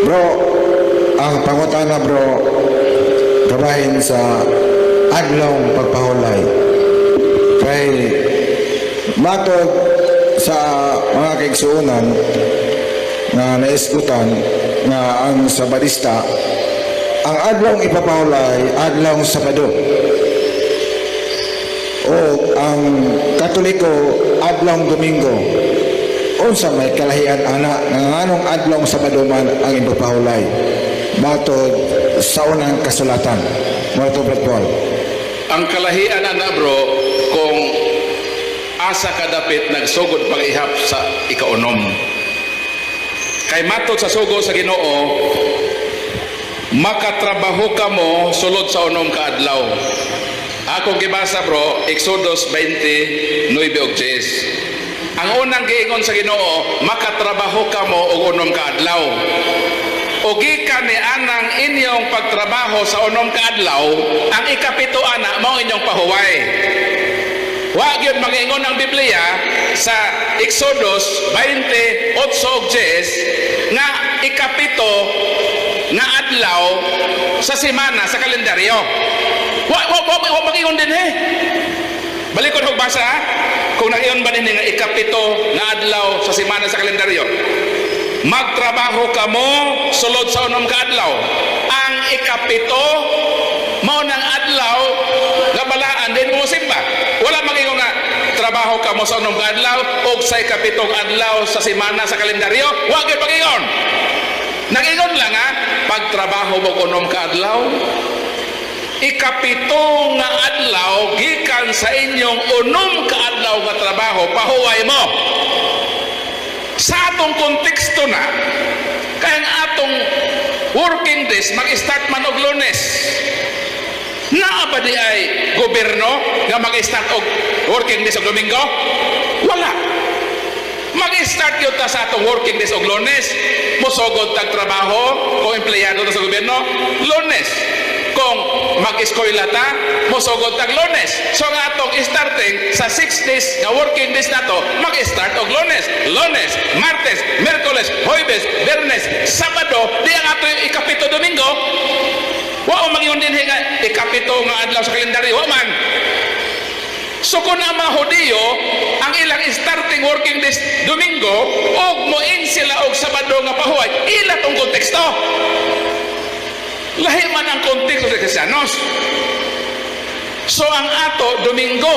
Bro, ang pangutana bro, gabahin sa adlong pagpahulay. Kay matod sa mga kaigsuunan na naiskutan nga ang Sabadista, ang adlong ipapahulay adlong Sabado. O ang Katoliko adlong Domingo. Unsa may kalahian ana nga nganong adlong Sabado man ang ipapahulay matod sa unang kasulatan. Moto Paul. Ang kalahian ana bro kung asa kadapit nagsugod pag-ihap sa ikaunom. Kay matod sa sugo sa Ginoo, makatrabaho ka mo sulod sa unom ka adlaw. Ako gibasa bro, Exodus 20:9 ug 10. Ang unang giingon sa Ginoo, makatrabaho ka mo og unom ka adlaw. O gikan ni anang inyong pagtrabaho sa unom ka adlaw, ang ikapito ana mao inyong pahuway. Wa gyud mangingon ang Biblia sa Exodus 20:8 ug 10 nga ikapito nga adlaw sa semana sa kalendaryo. Wa mangingon din Balik ko basa kung nangiyon ba din nga ikapito nga adlaw sa semana sa kalendaryo. Magtrabaho ka mo sulod sa unom ka adlaw. Ang ikapito mao nang adlaw nga balaan din mo simba. Wala mangingon nga trabaho ka mo sa unom ka adlaw ug sa ikapitong adlaw sa semana sa kalendaryo. Wa gyud pangingon. Nangingon lang pagtrabaho mo unom ka adlaw. Ikapito nga adlaw gikan sa inyong unom ka adlaw nga trabaho pahuway mo. Sa atong konteksto na kaya ang atong working days mag-start man og Lunes. Naa ba di ay gobyerno nga mag-start og working days og Domingo? Wala. Mag-start yun ta sa atong working days og Lunes. Musogod tag trabaho kung empleyado ta sa gobyerno, Lunes. Kung mag-eskwela ta, musogod tag Lunes. So nga atong starting sa 6 days nga working days nato, mag-start og Lunes. Lunes, Martes, Miyerkules, Huwebes, Biyernes, Sabado, di ang ato ikapito Domingo. Wa mangingon din nga ikapito nga adlaw sa kalendaryo, wa man. So kung ang mga Hudiyo, ang ilang starting working days Domingo, og moin sila og Sabado nga pahuway, ila tong konteksto. Lahi man ang konteksto sa Kristiyanos. So ang ato Domingo,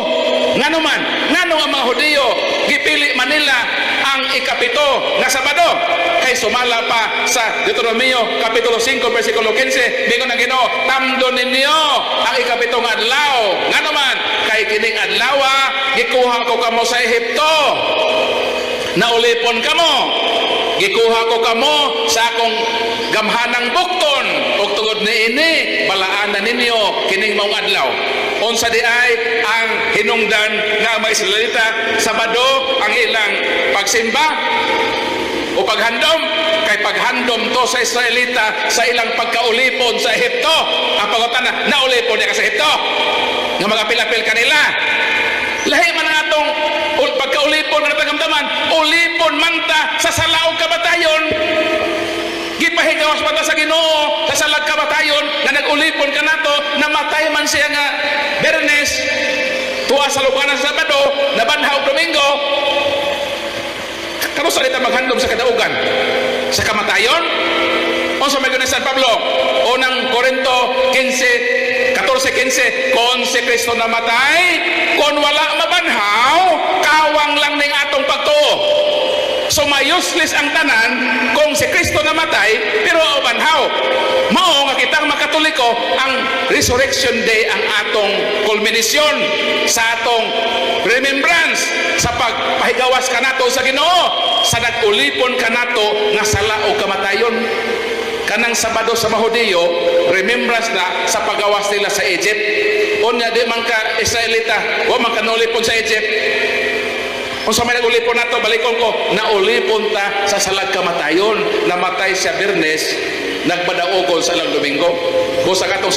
ngano man, ngano ang mga Hudiyo gipili man nila ang ikapito nga Sabado. Kay sumala pa sa Deuteronomio kapitulo 5 versikulo 15, bingon ang Ginoo, tamdon ninyo ang ikapitong adlaw. Ngano man, kay kining adlaw gikuha ko kamo sa Ehipto. Naulipon kamo. Gikuha ko kamo sa akong gamhanang bukton ug tungod niini balaan na ninyo kining maong adlaw. Unsa di ay ang hinungdan nga mga Israelita Sabado ang ilang pagsimba o paghandom. Kay paghandom to sa Israelita sa ilang pagkaulipon sa Ehipto. Ang pangutana, naulipon niya ka sa Ehipto nga mga pilapil kanila. Lahi man ang atong pagkaulipon nga natamdaman, ulipon manta sa salaog kabatayon. Gipahigawas mata sa Ginoo sa salag kabatayon nga nag-ulipon ka nato, namatay man siya nga Biyernes, tuwa sa lupanan sa Sabado, nabanhaw Domingo. Kanusa dita maghandom sa kadaugan? Sa kamatayon? Unsa may ni San Pablo? Unang Korinto 14:15, kung si Kristo namatay, kung wala mabanhaw, kawang lang ning atong pagtuo. So may useless ang tanan kung si Kristo namatay pero banhaw. Mao nga kitang makatoliko ang Resurrection Day ang atong kulminasyon sa atong remembrance sa pagpahigawas kanato sa Ginoo, sa nag-ulipon kanato nga sala o kamatayon. Kanang Sabado sa Mahudiyo, remembrance na sa pagawas nila sa Egypt. Unya di man ka Israelita, wa man ka naulipon sa Egypt. Kung sa may nag-ulipon nato, balikon ko, naulipon ta sa salag kamatayon. Namatay siya Biyernes, nagbadaogon sa ilang Domingo. Kung sa katong